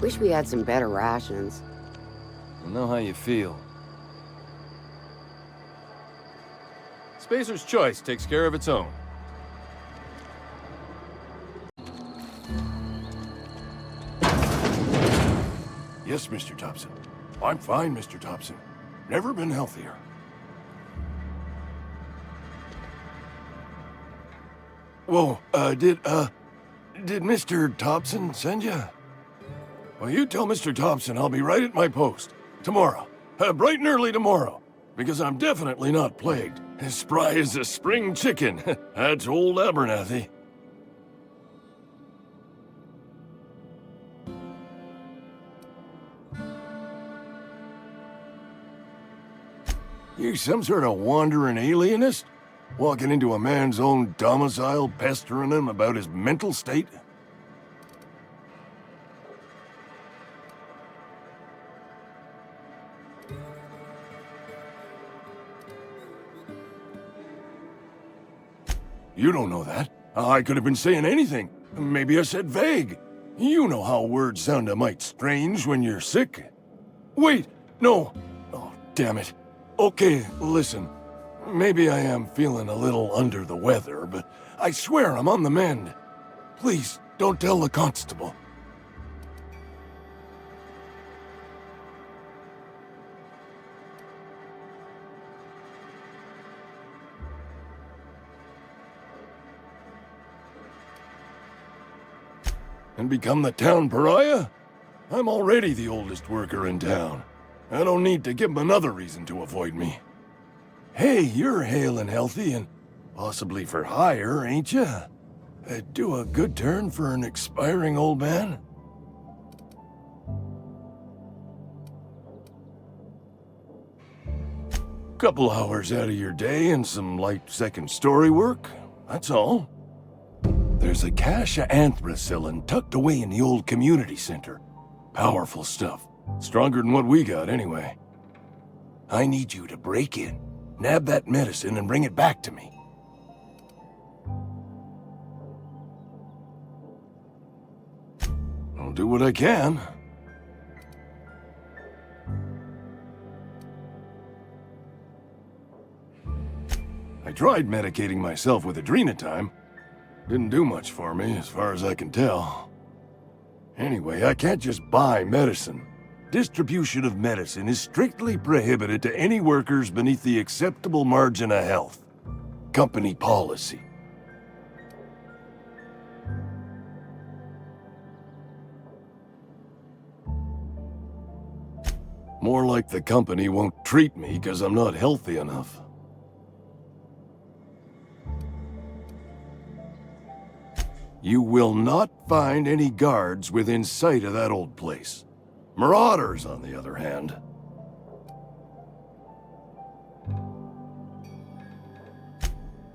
Wish we had some better rations. I know how you feel. Spacer's choice takes care of its own. Yes, Mr. Thompson. I'm fine, Mr. Thompson. Never been healthier. Whoa, did Mr. Thompson send you? Well, you tell Mr. Thompson I'll be right at my post. Tomorrow. Bright and early tomorrow. Because I'm definitely not plagued. As spry as a spring chicken. That's old Abernathy. You some sort of wandering alienist? Walking into a man's own domicile, pestering him about his mental state? You don't know that. I could have been saying anything. Maybe I said vague. You know how words sound a mite strange when you're sick. Wait, no. Oh, damn it. Okay, listen. Maybe I am feeling a little under the weather, but I swear I'm on the mend. Please, don't tell the constable. And become the town pariah? I'm already the oldest worker in town. I don't need to give him another reason to avoid me. Hey, you're hale and healthy and possibly for hire, ain't you? Do a good turn for an expiring old man? Couple hours out of your day and some light second-story work, that's all. There's a cache of anthracillin tucked away in the old community center. Powerful stuff. Stronger than what we got, anyway. I need you to break in, nab that medicine, and bring it back to me. I'll do what I can. I tried medicating myself with adrenatime. Didn't do much for me, as far as I can tell. Anyway, I can't just buy medicine. Distribution of medicine is strictly prohibited to any workers beneath the acceptable margin of health. Company policy. More like the company won't treat me because I'm not healthy enough. You will not find any guards within sight of that old place. Marauders, on the other hand.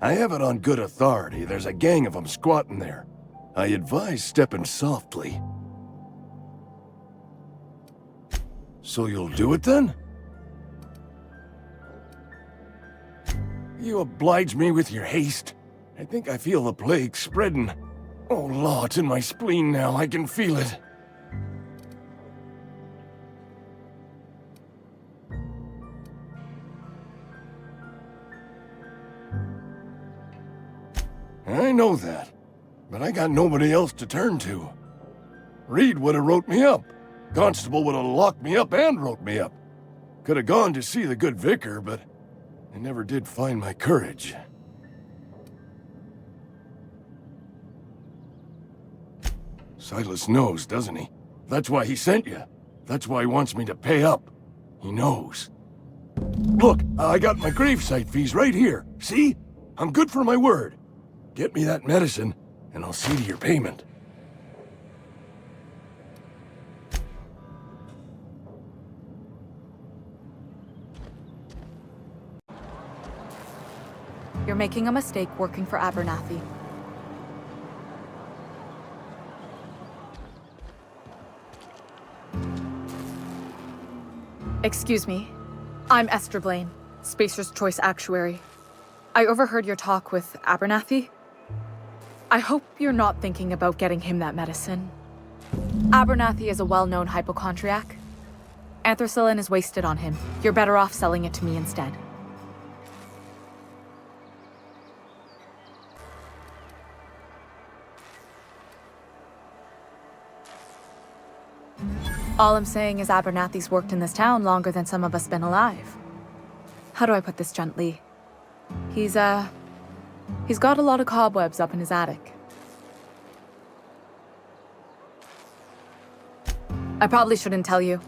I have it on good authority. There's a gang of them squatting there. I advise stepping softly. So you'll do it then? You oblige me with your haste. I think I feel the plague spreading. Oh, Law, it's in my spleen now. I can feel it. I know that, but I got nobody else to turn to. Reed would have wrote me up. Constable would have locked me up and wrote me up. Could have gone to see the good vicar, but I never did find my courage. Silas knows, doesn't he? That's why he sent you. That's why he wants me to pay up. He knows. Look, I got my gravesite fees right here. See? I'm good for my word. Get me that medicine, and I'll see to your payment. You're making a mistake working for Abernathy. Excuse me. I'm Esther Blaine, Spacer's Choice Actuary. I overheard your talk with Abernathy. I hope you're not thinking about getting him that medicine. Abernathy is a well-known hypochondriac. Anthracillin is wasted on him. You're better off selling it to me instead. All I'm saying is Abernathy's worked in this town longer than some of us been alive. How do I put this gently? He's got a lot of cobwebs up in his attic. I probably shouldn't tell you.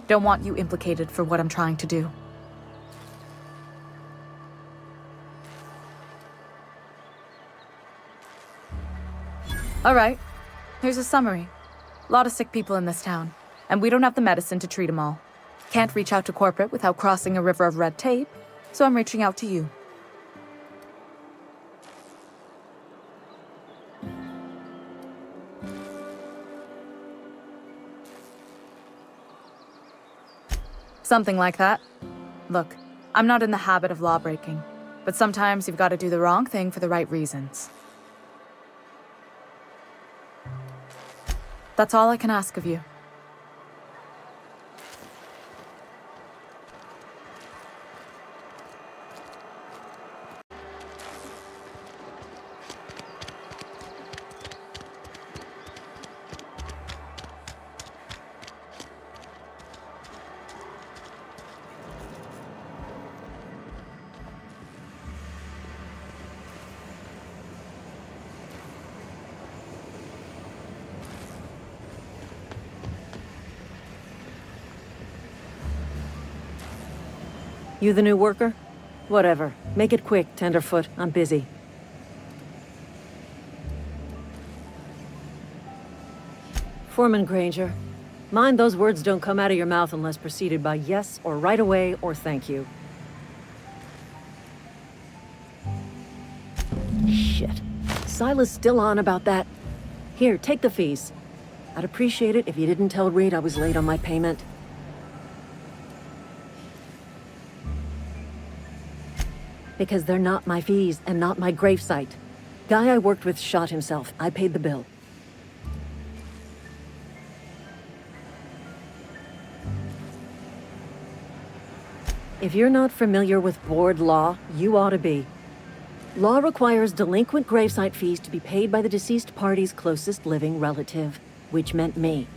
Don't want you implicated for what I'm trying to do. Alright, here's a summary. A lot of sick people in this town, and we don't have the medicine to treat them all. Can't reach out to corporate without crossing a river of red tape, so I'm reaching out to you. Something like that. Look, I'm not in the habit of law-breaking, but sometimes you've got to do the wrong thing for the right reasons. That's all I can ask of you. You the new worker? Whatever. Make it quick, Tenderfoot. I'm busy. Foreman Granger. Mind those words don't come out of your mouth unless preceded by yes or right away or thank you. Shit. Silas still on about that. Here, take the fees. I'd appreciate it if you didn't tell Reed I was late on my payment. Because they're not my fees and not my gravesite. Guy I worked with shot himself. I paid the bill. If you're not familiar with board law, you ought to be. Law requires delinquent gravesite fees to be paid by the deceased party's closest living relative, which meant me.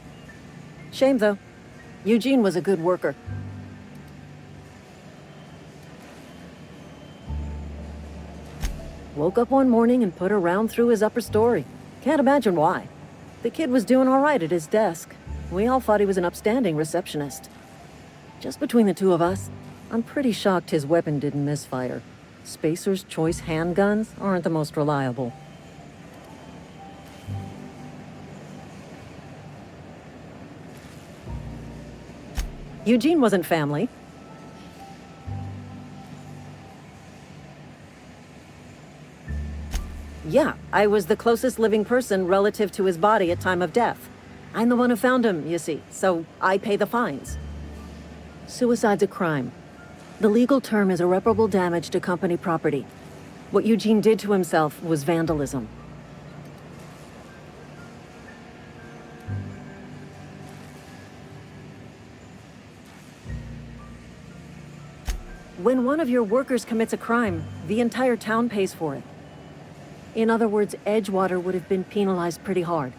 Shame, though. Eugene was a good worker. Woke up one morning and put a round through his upper story. Can't imagine why. The kid was doing all right at his desk. We all thought he was an upstanding receptionist. Just between the two of us, I'm pretty shocked his weapon didn't misfire. Spacer's Choice handguns aren't the most reliable. Eugene wasn't family. Yeah, I was the closest living person relative to his body at time of death. I'm the one who found him, you see, so I pay the fines. Suicide's a crime. The legal term is irreparable damage to company property. What Eugene did to himself was vandalism. When one of your workers commits a crime, the entire town pays for it. In other words, Edgewater would have been penalized pretty hard.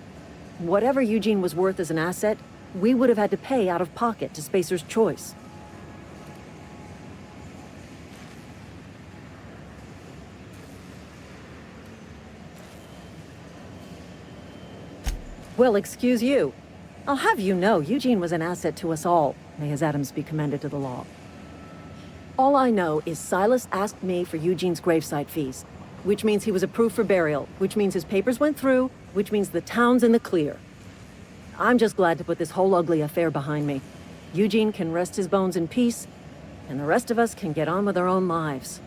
Whatever Eugene was worth as an asset, we would have had to pay out of pocket to Spacer's Choice. Well, excuse you. I'll have you know, Eugene was an asset to us all. May his atoms be commended to the law. All I know is Silas asked me for Eugene's gravesite fees. Which means he was approved for burial, which means his papers went through, which means the town's in the clear. I'm just glad to put this whole ugly affair behind me. Eugene can rest his bones in peace, and the rest of us can get on with our own lives.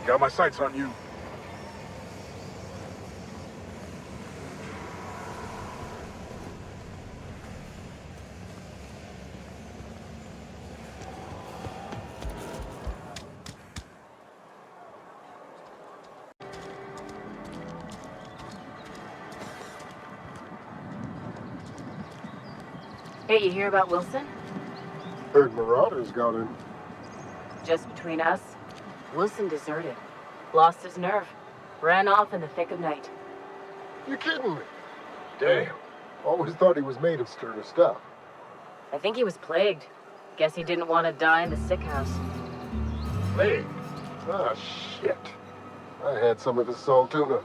Got my sights on you. Hey, you hear about Wilson? Heard Marauders got in. Just between us, Wilson deserted. Lost his nerve. Ran off in the thick of night. You're kidding me. Damn. Always thought he was made of sterner stuff. I think he was plagued. Guess he didn't want to die in the sick house. Plague? Ah, shit. I had some of his salt tuna.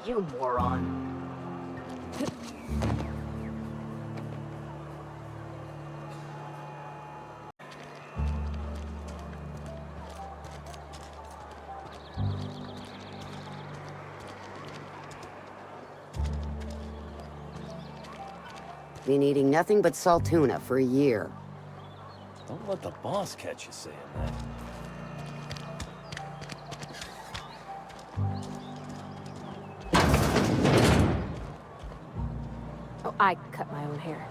You moron. Been eating nothing but salt tuna for a year. Don't let the boss catch you saying that. Oh, I cut my own hair.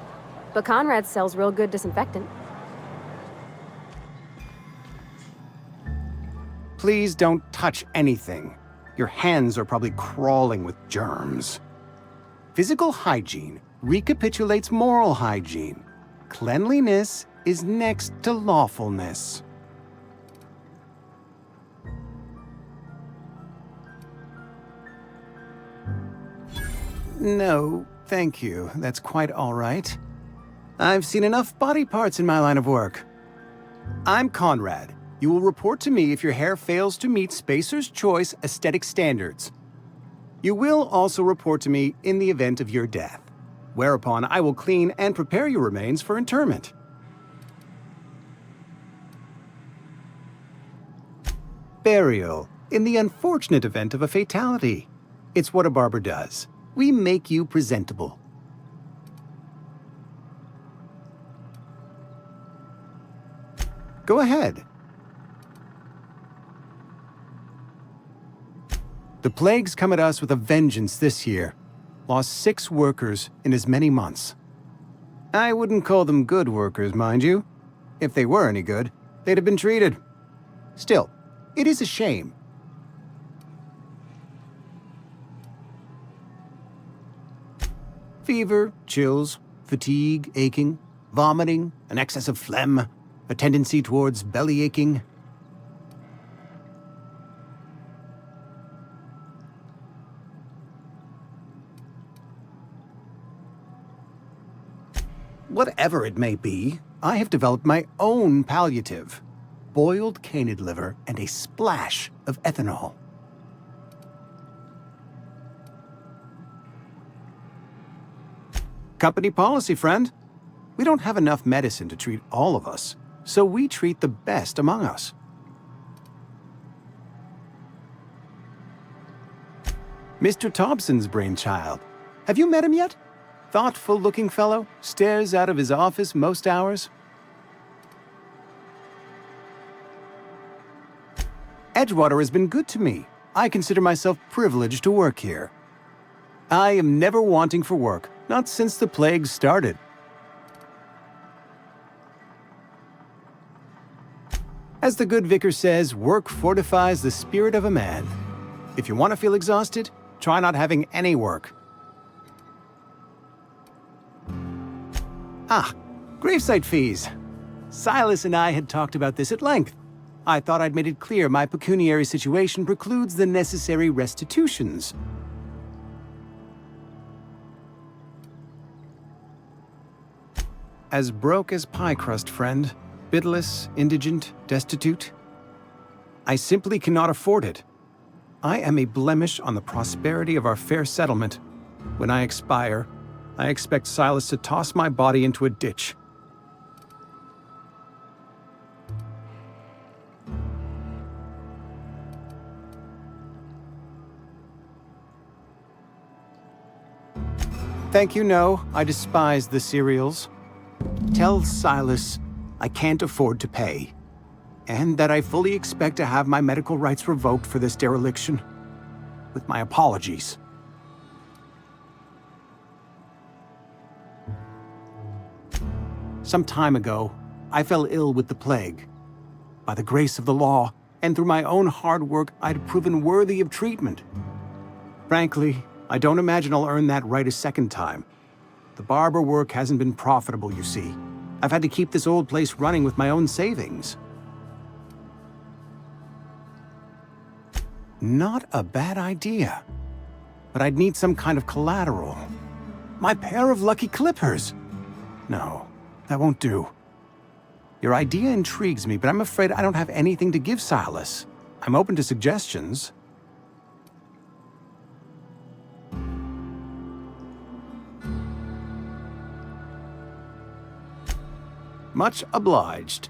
But Conrad sells real good disinfectant. Please don't touch anything. Your hands are probably crawling with germs. Physical hygiene recapitulates moral hygiene. Cleanliness is next to lawfulness. No, thank you. That's quite all right. I've seen enough body parts in my line of work. I'm Conrad. You will report to me if your hair fails to meet Spacer's Choice aesthetic standards. You will also report to me in the event of your death, whereupon I will clean and prepare your remains for interment. Burial, in the unfortunate event of a fatality. It's what a barber does. We make you presentable. Go ahead. The plague's come at us with a vengeance this year. Lost 6 workers in as many months. I wouldn't call them good workers, mind you. If they were any good, they'd have been treated. Still, it is a shame. Fever, chills, fatigue, aching, vomiting, an excess of phlegm, a tendency towards belly aching. Whatever it may be, I have developed my own palliative. Boiled canid liver and a splash of ethanol. Company policy, friend. We don't have enough medicine to treat all of us, so we treat the best among us. Mr. Thompson's brainchild. Have you met him yet? Thoughtful-looking fellow, stares out of his office most hours. Edgewater has been good to me. I consider myself privileged to work here. I am never wanting for work, not since the plague started. As the good vicar says, work fortifies the spirit of a man. If you want to feel exhausted, try not having any work. Ah, gravesite fees. Silas and I had talked about this at length. I thought I'd made it clear my pecuniary situation precludes the necessary restitutions. As broke as pie crust, friend. Bidless, indigent, destitute. I simply cannot afford it. I am a blemish on the prosperity of our fair settlement. When I expire, I expect Silas to toss my body into a ditch. Thank you, no. I despise the cereals. Tell Silas I can't afford to pay, and that I fully expect to have my medical rights revoked for this dereliction. With my apologies. Some time ago, I fell ill with the plague. By the grace of the law, and through my own hard work, I'd proven worthy of treatment. Frankly, I don't imagine I'll earn that right a second time. The barber work hasn't been profitable, you see. I've had to keep this old place running with my own savings. Not a bad idea. But I'd need some kind of collateral. My pair of lucky clippers! No, that won't do. Your idea intrigues me, but I'm afraid I don't have anything to give Silas. I'm open to suggestions. Much obliged.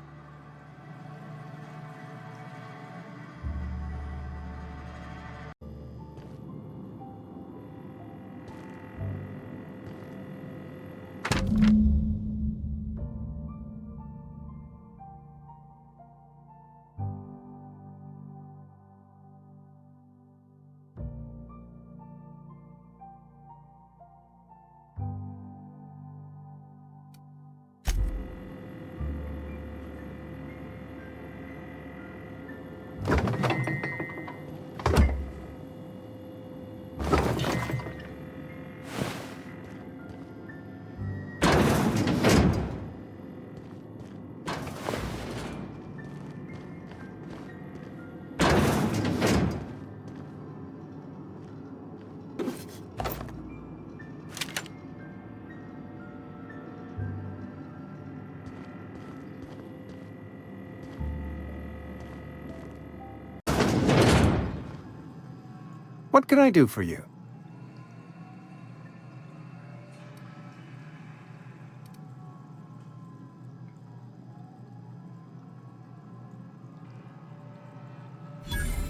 What can I do for you?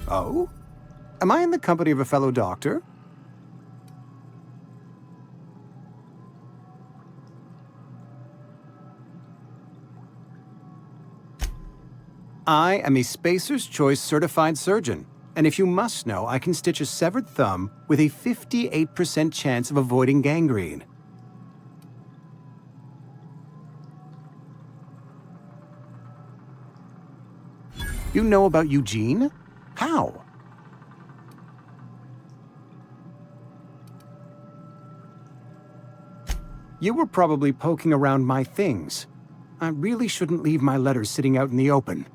Oh? Am I in the company of a fellow doctor? I am a Spacer's Choice certified surgeon. And if you must know, I can stitch a severed thumb with a 58% chance of avoiding gangrene. You know about Eugene? How? You were probably poking around my things. I really shouldn't leave my letters sitting out in the open.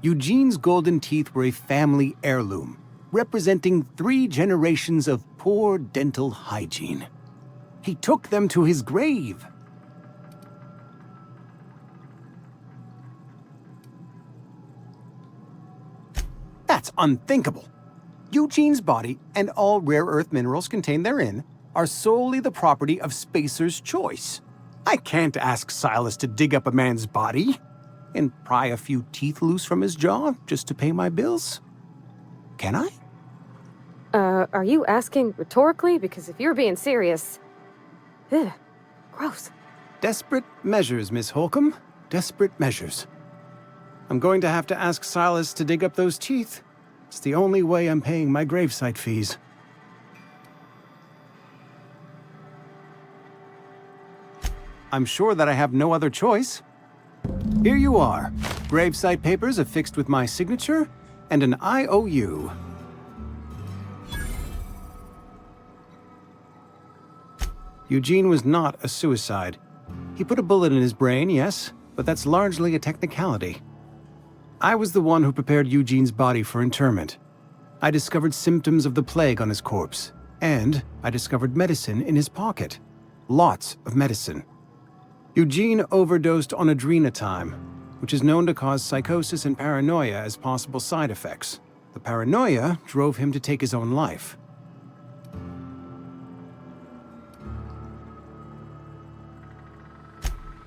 Eugene's golden teeth were a family heirloom, representing 3 generations of poor dental hygiene. He took them to his grave. That's unthinkable. Eugene's body and all rare earth minerals contained therein are solely the property of Spacer's Choice. I can't ask Silas to dig up a man's body and pry a few teeth loose from his jaw just to pay my bills. Can I? Are you asking rhetorically? Because if you're being serious... Ugh, gross. Desperate measures, Miss Holcomb. Desperate measures. I'm going to have to ask Silas to dig up those teeth. It's the only way I'm paying my gravesite fees. I'm sure that I have no other choice. Here you are. Gravesite papers affixed with my signature and an IOU. Eugene was not a suicide. He put a bullet in his brain, yes, but that's largely a technicality. I was the one who prepared Eugene's body for interment. I discovered symptoms of the plague on his corpse, and I discovered medicine in his pocket. Lots of medicine. Eugene overdosed on adrenatime, which is known to cause psychosis and paranoia as possible side effects. The paranoia drove him to take his own life.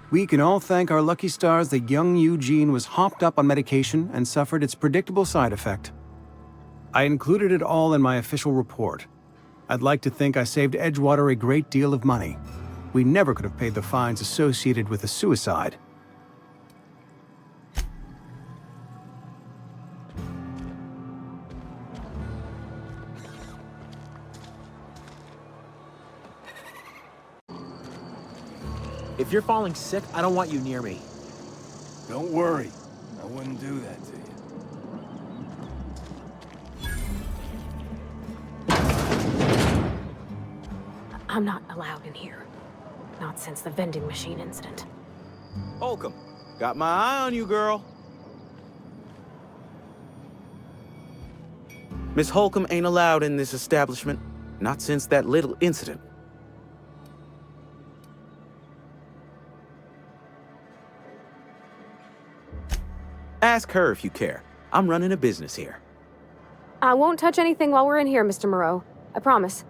We can all thank our lucky stars that young Eugene was hopped up on medication and suffered its predictable side effect. I included it all in my official report. I'd like to think I saved Edgewater a great deal of money. We never could have paid the fines associated with a suicide. If you're falling sick, I don't want you near me. Don't worry. I wouldn't do that to you. I'm not allowed in here. Not since the vending machine incident. Holcomb, got my eye on you, girl. Miss Holcomb ain't allowed in this establishment. Not since that little incident. Ask her if you care. I'm running a business here. I won't touch anything while we're in here, Mr. Moreau. I promise.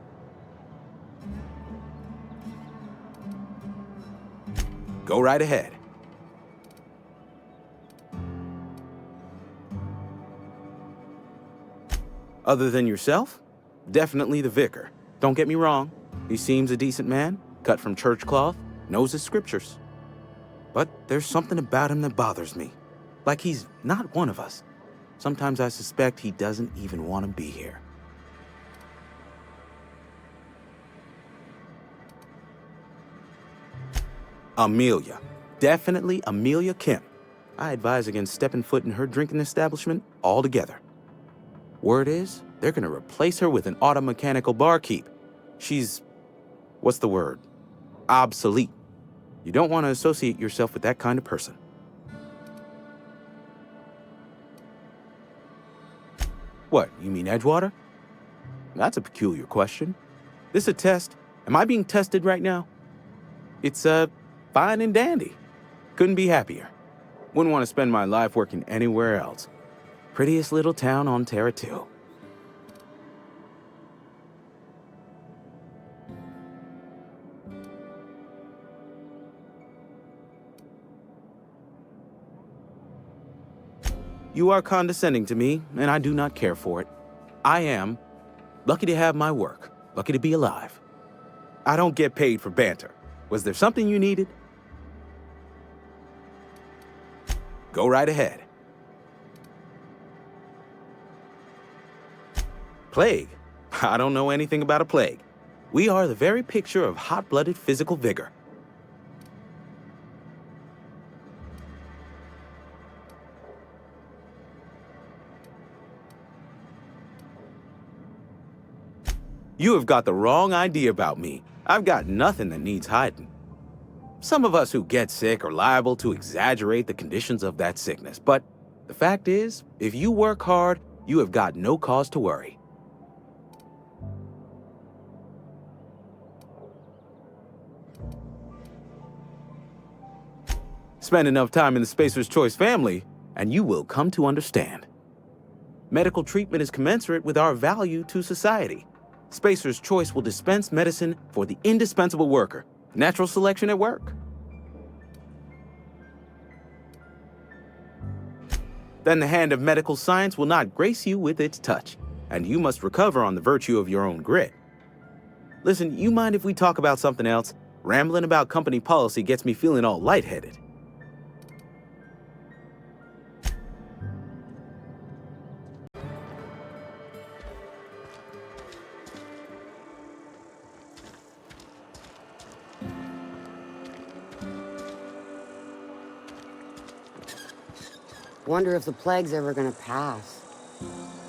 Go right ahead. Other than yourself? Definitely the vicar. Don't get me wrong. He seems a decent man, cut from church cloth, knows his scriptures. But there's something about him that bothers me. Like he's not one of us. Sometimes I suspect he doesn't even want to be here. Amelia. Definitely Amelia Kim. I advise against stepping foot in her drinking establishment altogether. Word is, they're gonna replace her with an auto-mechanical barkeep. She's... what's the word? Obsolete. You don't want to associate yourself with that kind of person. What, you mean Edgewater? That's a peculiar question. This a test? Am I being tested right now? It's, fine and dandy. Couldn't be happier. Wouldn't want to spend my life working anywhere else. Prettiest little town on Terra 2. You are condescending to me, and I do not care for it. I am lucky to have my work, lucky to be alive. I don't get paid for banter. Was there something you needed? Go right ahead. Plague? I don't know anything about a plague. We are the very picture of hot-blooded physical vigor. You have got the wrong idea about me. I've got nothing that needs hiding. Some of us who get sick are liable to exaggerate the conditions of that sickness, but the fact is, if you work hard, you have got no cause to worry. Spend enough time in the Spacer's Choice family, and you will come to understand. Medical treatment is commensurate with our value to society. Spacer's Choice will dispense medicine for the indispensable worker. Natural selection at work. Then the hand of medical science will not grace you with its touch, and you must recover on the virtue of your own grit. Listen, you mind if we talk about something else? Rambling about company policy gets me feeling all lightheaded. Wonder if the plague's ever gonna pass.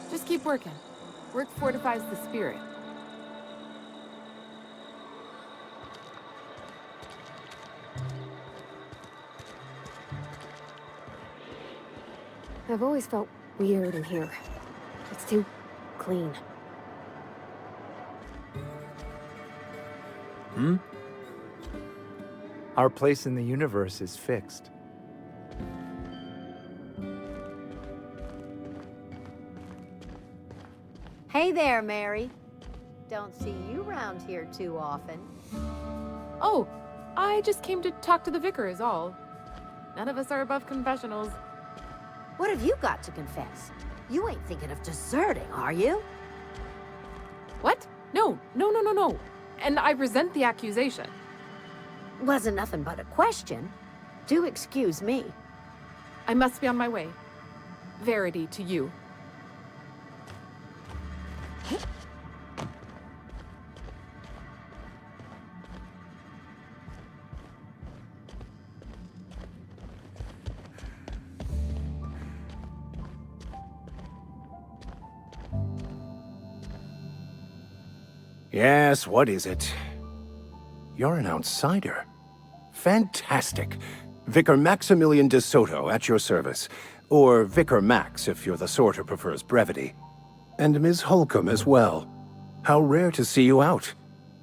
Just keep working. Work fortifies the spirit. I've always felt weird in here. It's too clean. Our place in the universe is fixed. Hey there, Mary. Don't see you around here too often. Oh, I just came to talk to the vicar is all. None of us are above confessionals. What have you got to confess? You ain't thinking of deserting, are you? What? No. And I resent the accusation. Wasn't nothing but a question. Do excuse me. I must be on my way. Verity to you. Yes, what is it? You're an outsider. Fantastic. Vicar Maximilian de Soto at your service. Or Vicar Max if you're the sort who prefers brevity. And Ms. Holcomb as well. How rare to see you out.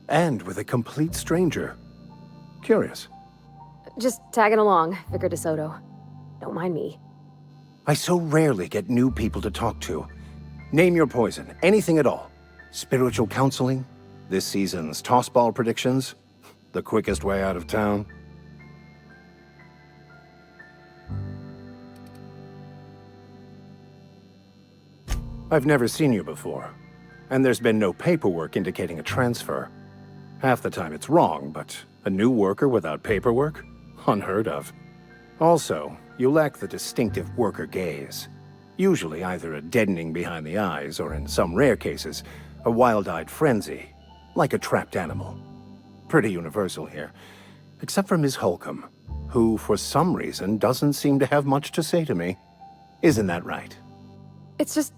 And with a complete stranger. Curious. Just tagging along, Vicar DeSoto. Don't mind me. I so rarely get new people to talk to. Name your poison, anything at all. Spiritual counseling? This season's tossball predictions? The quickest way out of town? I've never seen you before, and there's been no paperwork indicating a transfer. Half the time it's wrong, but a new worker without paperwork? Unheard of. Also, you lack the distinctive worker gaze. Usually either a deadening behind the eyes, or in some rare cases, a wild-eyed frenzy, like a trapped animal. Pretty universal here, except for Ms. Holcomb, who for some reason doesn't seem to have much to say to me. Isn't that right? It's just...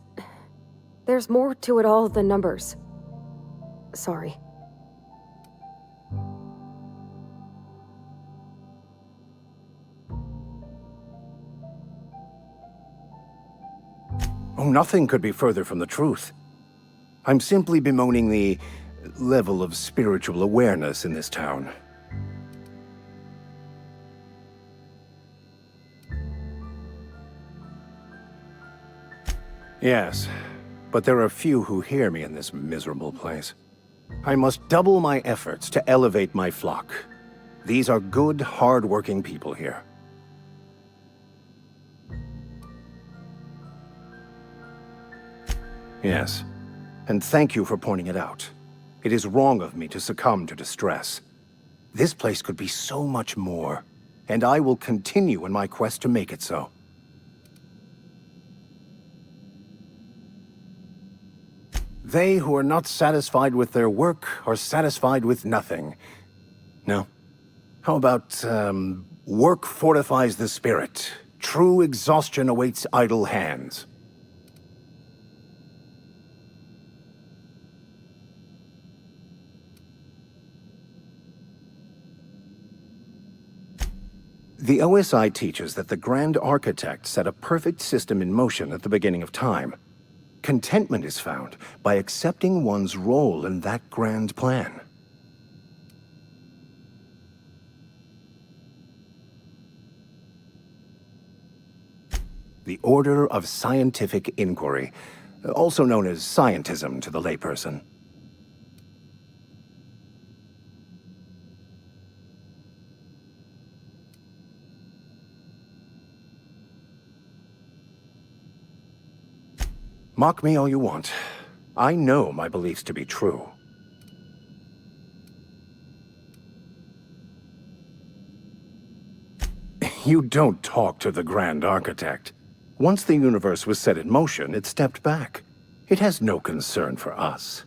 there's more to it all than numbers. Sorry. Oh, nothing could be further from the truth. I'm simply bemoaning the level of spiritual awareness in this town. Yes, but there are few who hear me in this miserable place. I must double my efforts to elevate my flock. These are good, hard-working people here. Yes, and thank you for pointing it out. It is wrong of me to succumb to distress. This place could be so much more, and I will continue in my quest to make it so. They who are not satisfied with their work are satisfied with nothing. No? How about, work fortifies the spirit. True exhaustion awaits idle hands. The OSI teaches that the Grand Architect set a perfect system in motion at the beginning of time. Contentment is found by accepting one's role in that grand plan. The Order of Scientific Inquiry, also known as scientism to the layperson. Mock me all you want. I know my beliefs to be true. You don't talk to the Grand Architect. Once the universe was set in motion, it stepped back. It has no concern for us.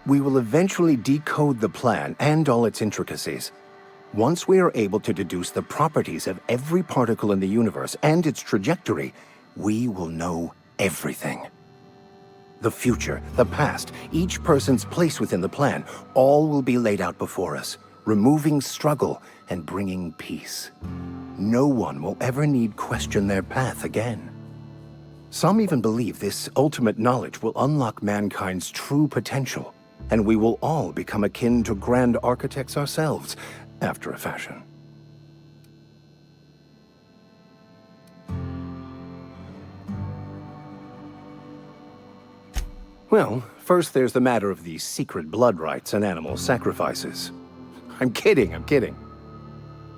We will eventually decode the plan and all its intricacies. Once we are able to deduce the properties of every particle in the universe and its trajectory, we will know everything. The future, the past, each person's place within the plan, all will be laid out before us, removing struggle and bringing peace. No one will ever need question their path again. Some even believe this ultimate knowledge will unlock mankind's true potential, and we will all become akin to Grand Architects ourselves, after a fashion. Well, first there's the matter of the secret blood rites and animal sacrifices. I'm kidding.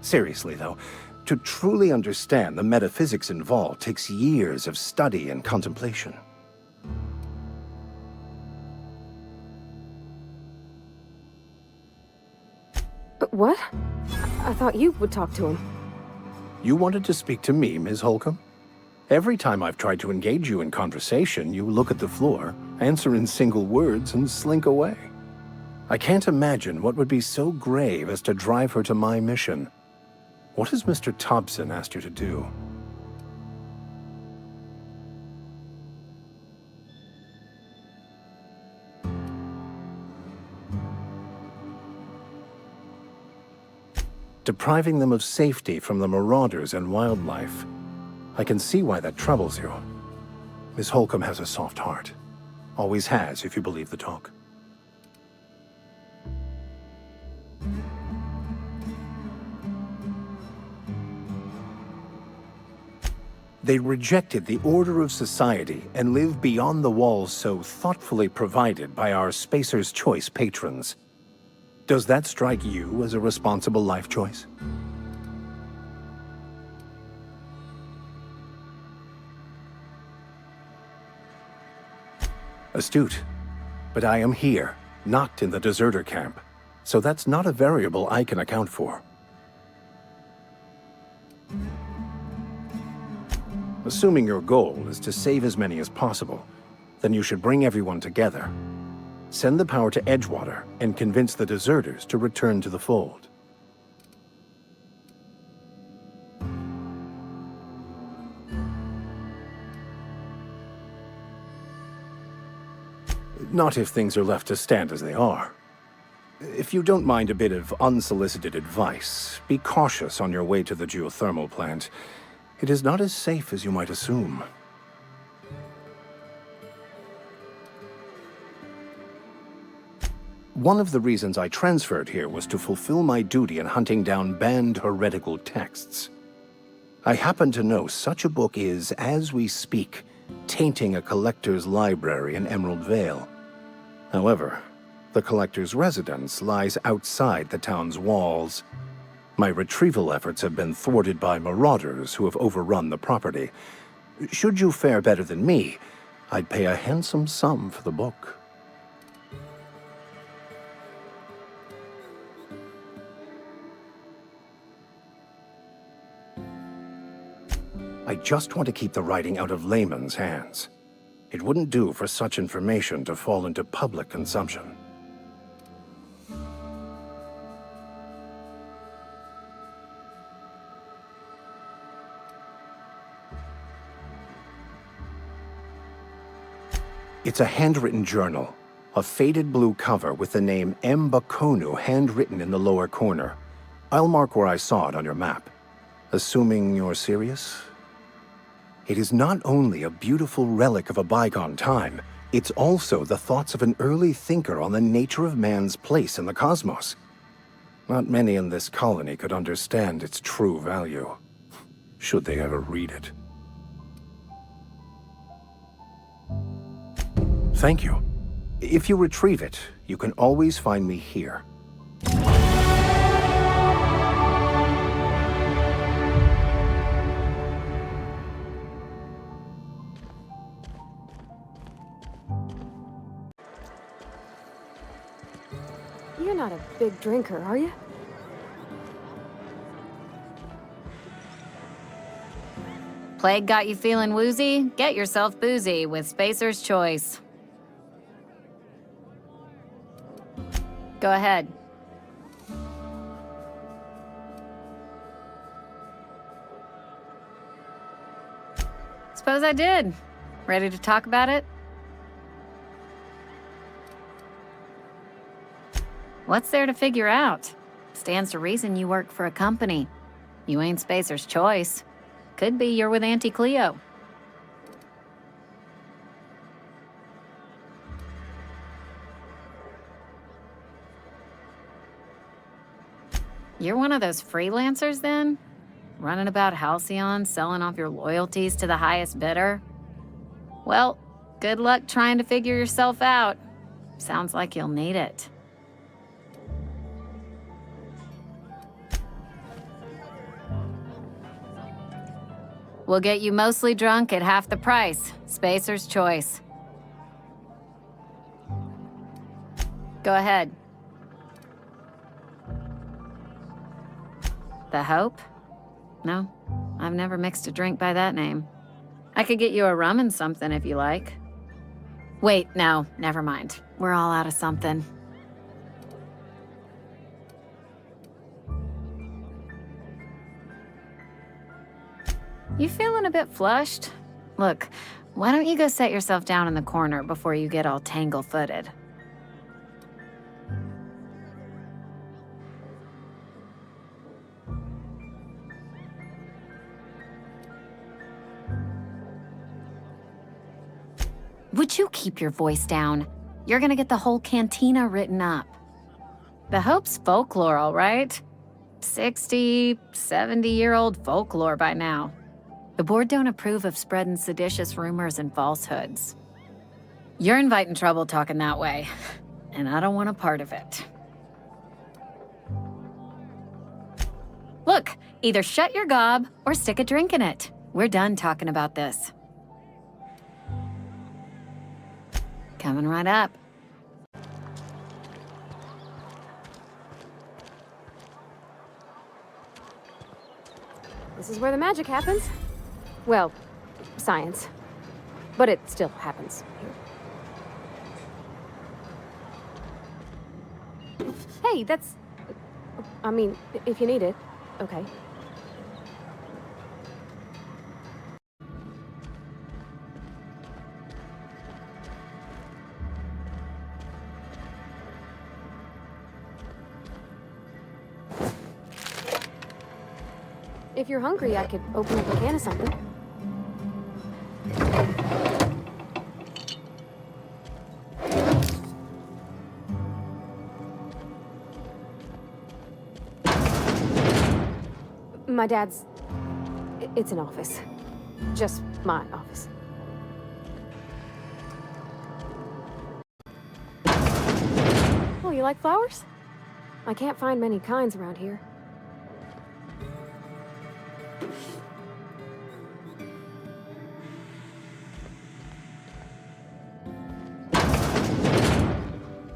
Seriously, though, to truly understand the metaphysics involved takes years of study and contemplation. What? I thought you would talk to him. You wanted to speak to me, Ms. Holcomb? Every time I've tried to engage you in conversation, you look at the floor, answer in single words, and slink away. I can't imagine what would be so grave as to drive her to my mission. What has Mr. Thompson asked you to do? Depriving them of safety from the marauders and wildlife. I can see why that troubles you. Miss Holcomb has a soft heart. Always has, if you believe the talk. They rejected the order of society and live beyond the walls so thoughtfully provided by our Spacer's Choice patrons. Does that strike you as a responsible life choice? Astute. But I am here, not in the deserter camp, so that's not a variable I can account for. Assuming your goal is to save as many as possible, then you should bring everyone together. Send the power to Edgewater and convince the deserters to return to the fold. Not if things are left to stand as they are. If you don't mind a bit of unsolicited advice, be cautious on your way to the geothermal plant. It is not as safe as you might assume. One of the reasons I transferred here was to fulfill my duty in hunting down banned heretical texts. I happen to know such a book is, as we speak, tainting a collector's library in Emerald Vale. However, the collector's residence lies outside the town's walls. My retrieval efforts have been thwarted by marauders who have overrun the property. Should you fare better than me, I'd pay a handsome sum for the book. I just want to keep the writing out of layman's hands. It wouldn't do for such information to fall into public consumption. It's a handwritten journal, a faded blue cover with the name M. Bakonu handwritten in the lower corner. I'll mark where I saw it on your map. Assuming you're serious? It is not only a beautiful relic of a bygone time, it's also the thoughts of an early thinker on the nature of man's place in the cosmos. Not many in this colony could understand its true value, should they ever read it. Thank you. If you retrieve it, you can always find me here. You're not a big drinker, are you? Plague got you feeling woozy? Get yourself boozy with Spacer's Choice. Go ahead. Suppose I did. Ready to talk about it? What's there to figure out? Stands to reason you work for a company. You ain't Spacer's Choice. Could be you're with Auntie Cleo. You're one of those freelancers, then? Running about Halcyon, selling off your loyalties to the highest bidder? Well, good luck trying to figure yourself out. Sounds like you'll need it. We'll get you mostly drunk at half the price. Spacer's Choice. Go ahead. The Hope? No, I've never mixed a drink by that name. I could get you a rum and something if you like. Wait, no, never mind. We're all out of something. You feeling a bit flushed? Look, why don't you go set yourself down in the corner before you get all tangle-footed? Would you keep your voice down? You're gonna get the whole cantina written up. The Hope's folklore, all right? 60, 70-year-old folklore by now. The board don't approve of spreading seditious rumors and falsehoods. You're inviting trouble talking that way, and I don't want a part of it. Look, either shut your gob or stick a drink in it. We're done talking about this. Coming right up. This is where the magic happens. Well, science. But it still happens here. Hey, that's... I mean, if you need it, okay. If you're hungry, I could open up a can of something. My dad's... It's an office. Just my office. Oh, you like flowers? I can't find many kinds around here.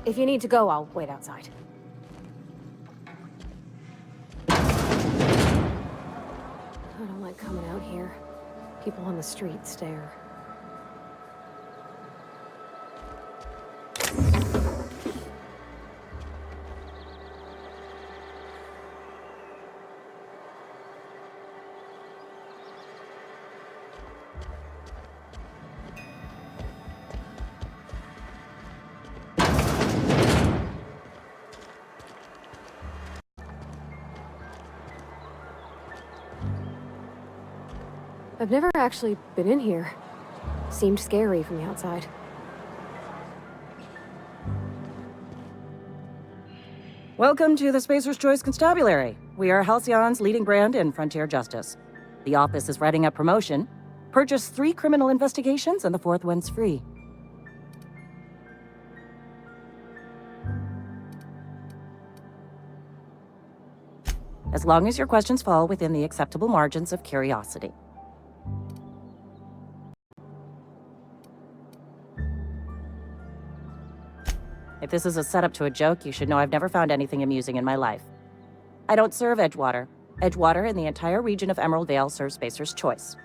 If you need to go, I'll wait outside. I don't like coming out here. People on the street stare. I've never actually been in here. Seemed scary from the outside. Welcome to the Spacer's Choice Constabulary. We are Halcyon's leading brand in frontier justice. The office is writing a promotion. Purchase 3 criminal investigations and the 4th one's free. As long as your questions fall within the acceptable margins of curiosity. If this is a setup to a joke, you should know I've never found anything amusing in my life. I don't serve Edgewater. Edgewater and the entire region of Emerald Vale serve Spacer's Choice.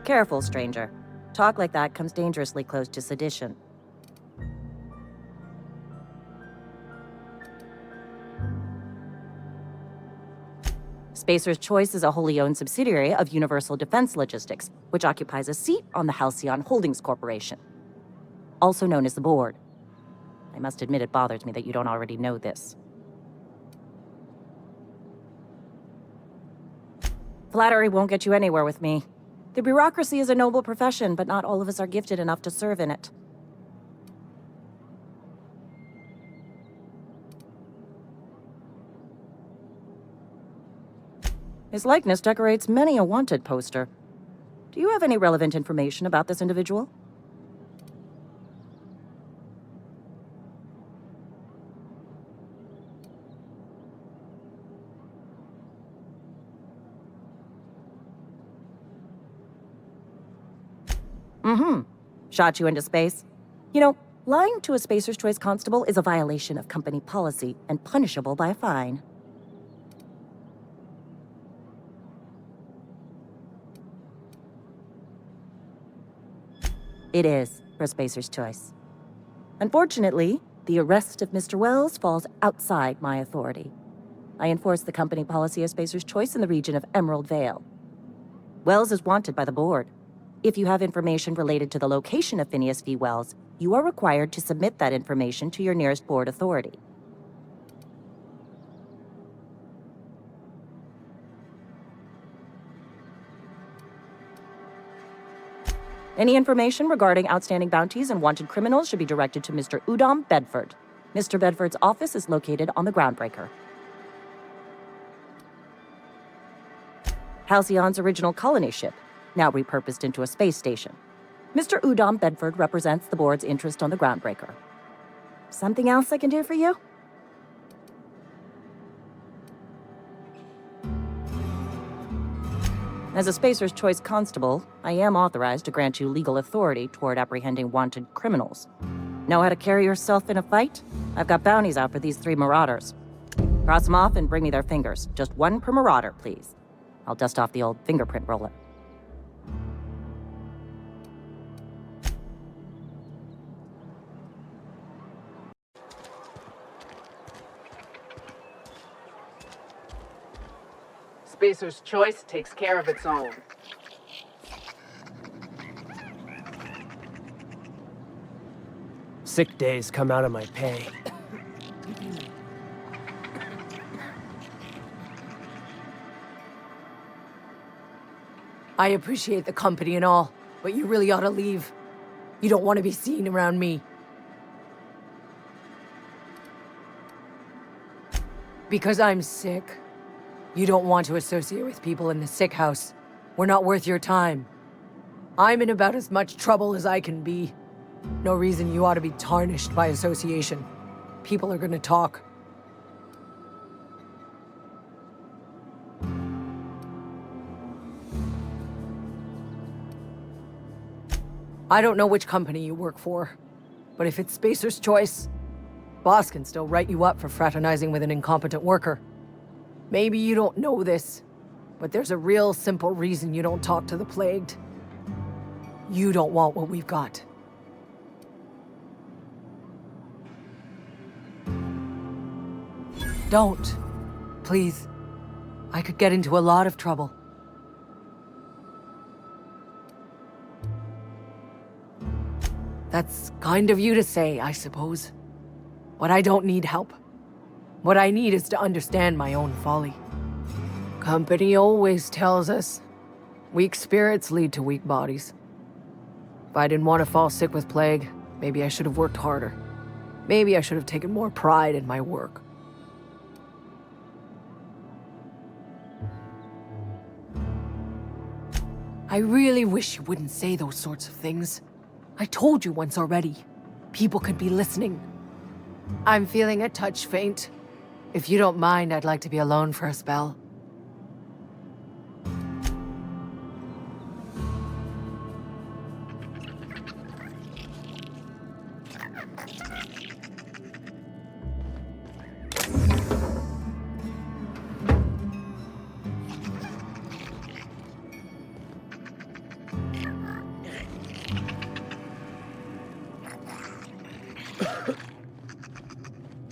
Careful, stranger. Talk like that comes dangerously close to sedition. Spacer's Choice is a wholly owned subsidiary of Universal Defense Logistics, which occupies a seat on the Halcyon Holdings Corporation, also known as the Board. I must admit it bothers me that you don't already know this. Flattery won't get you anywhere with me. The bureaucracy is a noble profession, but not all of us are gifted enough to serve in it. His likeness decorates many a wanted poster. Do you have any relevant information about this individual? Shot you into space? You know, lying to a Spacer's Choice constable is a violation of company policy and punishable by a fine. It is, for Spacer's Choice. Unfortunately, The arrest of Mr. Wells falls outside my authority. I enforce the company policy of Spacer's Choice in the region of Emerald Vale. Wells is wanted by the board. If you have information related to the location of Phineas V. Wells, you are required to submit that information to your nearest board authority. Any information regarding outstanding bounties and wanted criminals should be directed to Mr. Udom Bedford. Mr. Bedford's office is located on the Groundbreaker. Halcyon's original colony ship, now repurposed into a space station. Mr. Udom Bedford represents the board's interest on the Groundbreaker. Something else I can do for you? As a Spacer's Choice constable, I am authorized to grant you legal authority toward apprehending wanted criminals. Know how to carry yourself in a fight? I've got bounties out for these 3 marauders. Cross them off and bring me their fingers. Just 1 per marauder, please. I'll dust off the old fingerprint roller. Spacer's Choice takes care of its own. Sick days come out of my pay. I appreciate the company and all, but you really ought to leave. You don't want to be seen around me. Because I'm sick. You don't want to associate with people in the sick house. We're not worth your time. I'm in about as much trouble as I can be. No reason you ought to be tarnished by association. People are gonna talk. I don't know which company you work for, but if it's Spacer's Choice, boss can still write you up for fraternizing with an incompetent worker. Maybe you don't know this, but there's a real simple reason you don't talk to the plagued. You don't want what we've got. Don't. Please. I could get into a lot of trouble. That's kind of you to say, I suppose. But I don't need help. What I need is to understand my own folly. Company always tells us, weak spirits lead to weak bodies. If I didn't want to fall sick with plague, maybe I should have worked harder. Maybe I should have taken more pride in my work. I really wish you wouldn't say those sorts of things. I told you once already. People could be listening. I'm feeling a touch faint. If you don't mind, I'd like to be alone for a spell.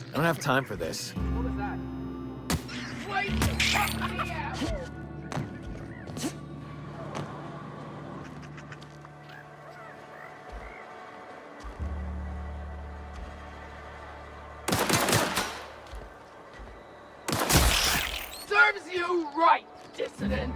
I don't have time for this. What was that? Wait! The asshole! Serves you right, dissident!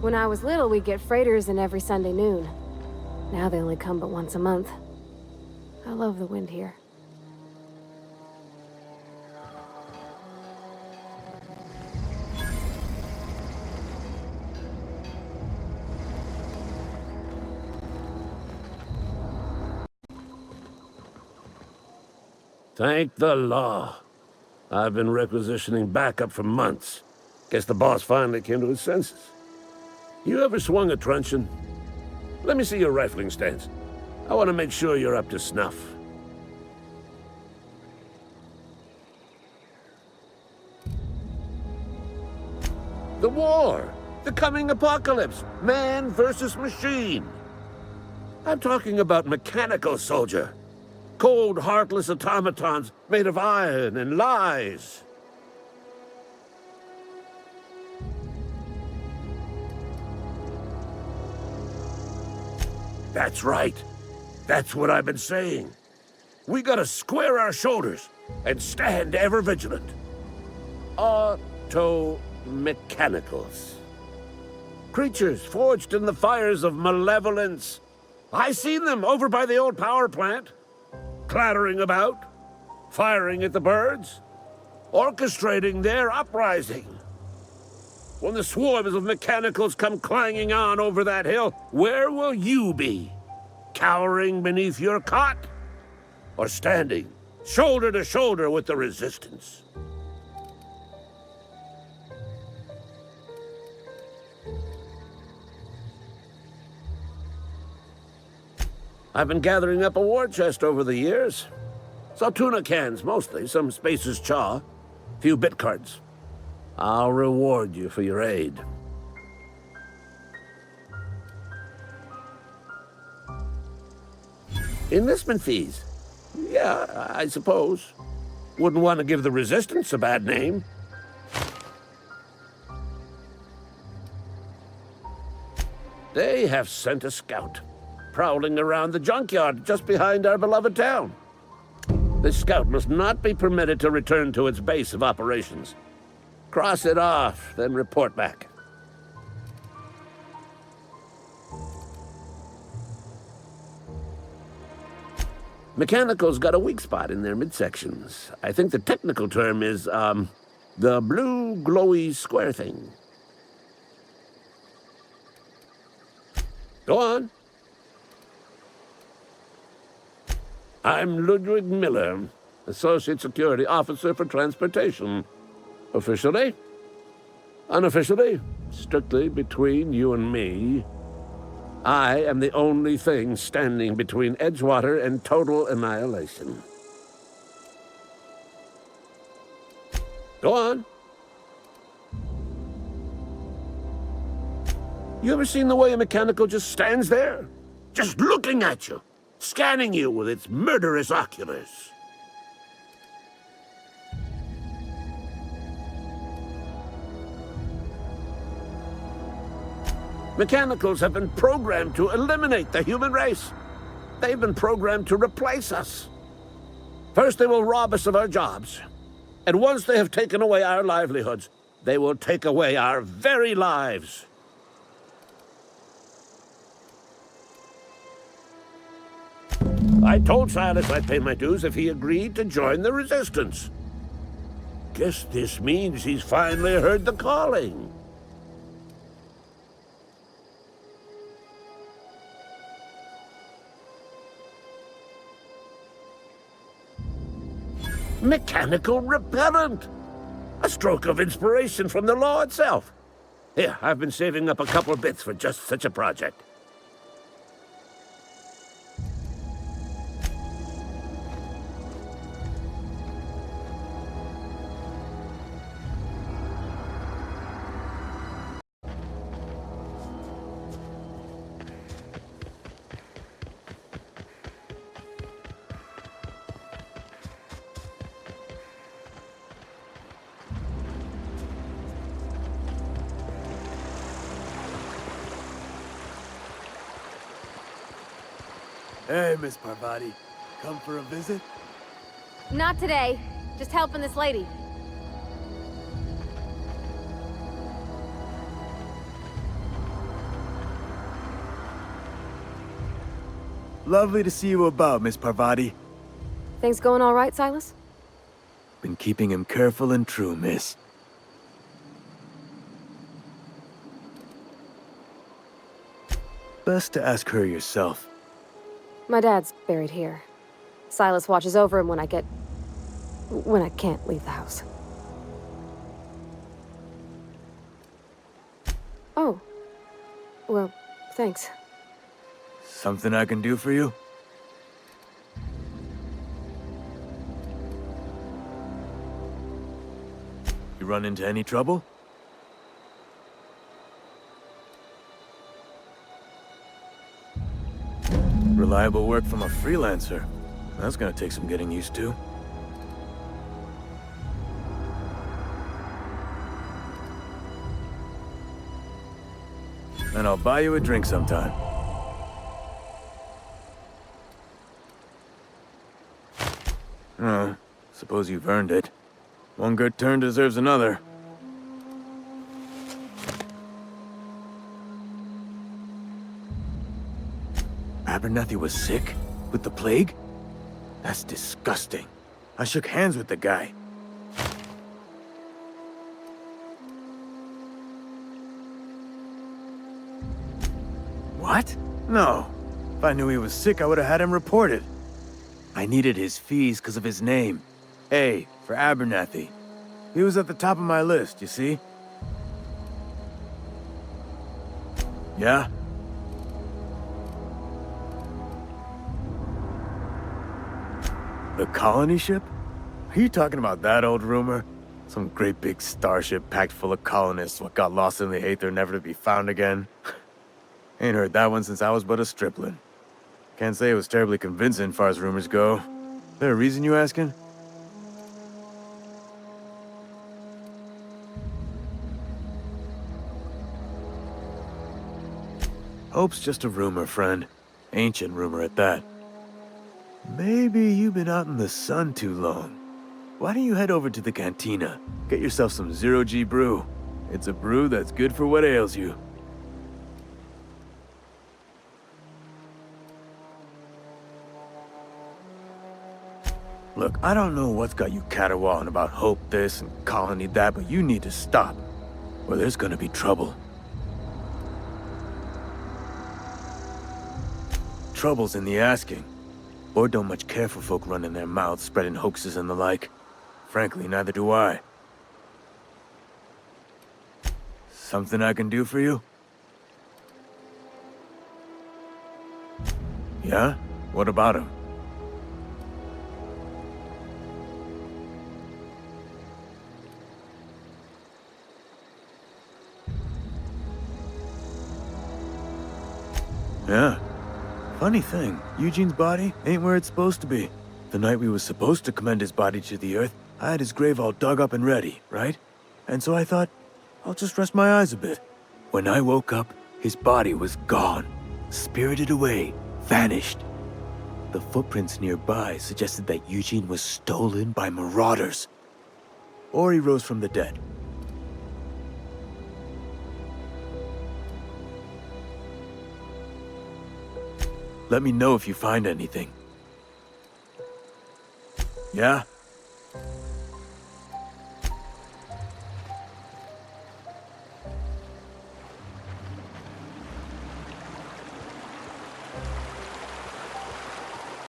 When I was little, we'd get freighters in every Sunday noon. Now they only come but once a month. I love the wind here. Thank the law. I've been requisitioning backup for months. Guess the boss finally came to his senses. You ever swung a truncheon? Let me see your rifling stance. I want to make sure you're up to snuff. The war! The coming apocalypse! Man versus machine! I'm talking about mechanical soldier. Cold, heartless automatons made of iron and lies. That's right. That's what I've been saying. We gotta square our shoulders and stand ever vigilant. Auto-mechanicals. Creatures forged in the fires of malevolence. I seen them over by the old power plant. Clattering about, firing at the birds, orchestrating their uprising. When the swarms of mechanicals come clanging on over that hill, where will you be? Cowering beneath your cot? Or standing, shoulder to shoulder with the resistance? I've been gathering up a war chest over the years. Saw tuna cans, mostly, some Spacer's chaw, few bit cards. I'll reward you for your aid. Enlistment fees? Yeah, I suppose. Wouldn't want to give the Resistance a bad name. They have sent a scout, prowling around the junkyard just behind our beloved town. This scout must not be permitted to return to its base of operations. Cross it off, then report back. Mechanicals got a weak spot in their midsections. I think the technical term is, the blue glowy square thing. Go on. I'm Ludwig Miller, Associate Security Officer for Transportation. Officially? Unofficially? Strictly between you and me. I am the only thing standing between Edgewater and total annihilation. Go on. You ever seen the way a mechanical just stands there? Just looking at you, scanning you with its murderous oculars. Mechanicals have been programmed to eliminate the human race. They've been programmed to replace us. First, they will rob us of our jobs. And once they have taken away our livelihoods, they will take away our very lives. I told Silas I'd pay my dues if he agreed to join the Resistance. Guess this means he's finally heard the calling. Mechanical repellent! A stroke of inspiration from the law itself. Here, I've been saving up a couple bits for just such a project. Hey, Miss Parvati. Come for a visit? Not today. Just helping this lady. Lovely to see you about, Miss Parvati. Things going all right, Silas? Been keeping him careful and true, miss. Best to ask her yourself. My dad's buried here. Silas watches over him when I can't leave the house. Oh. Well, thanks. Something I can do for you? You run into any trouble? Reliable work from a freelancer. That's gonna take some getting used to. And I'll buy you a drink sometime. Oh, suppose you've earned it. One good turn deserves another. Abernathy was sick? With the plague? That's disgusting. I shook hands with the guy. What? No. If I knew he was sick, I would have had him reported. I needed his fees because of his name. A, for Abernathy. He was at the top of my list, you see? Yeah? The colony ship? Are you talking about that old rumor? Some great big starship packed full of colonists what got lost in the aether never to be found again? Ain't heard that one since I was but a stripling. Can't say it was terribly convincing, far as rumors go. There a reason you asking? Hope's just a rumor, friend. Ancient rumor at that. Maybe you've been out in the sun too long. Why don't you head over to the cantina? Get yourself some zero-G brew. It's a brew that's good for what ails you. Look, I don't know what's got you caterwauling about Hope this and Colony that, but you need to stop, or there's gonna be trouble. Trouble's in the asking. Board don't much care for folk running their mouths, spreading hoaxes and the like. Frankly, neither do I. Something I can do for you? Yeah? What about him? Yeah. Funny thing, Eugene's body ain't where it's supposed to be. The night we was supposed to commend his body to the earth, I had his grave all dug up and ready, right? And so I thought, I'll just rest my eyes a bit. When I woke up, his body was gone. Spirited away, vanished. The footprints nearby suggested that Eugene was stolen by marauders. Or he rose from the dead. Let me know if you find anything. Yeah?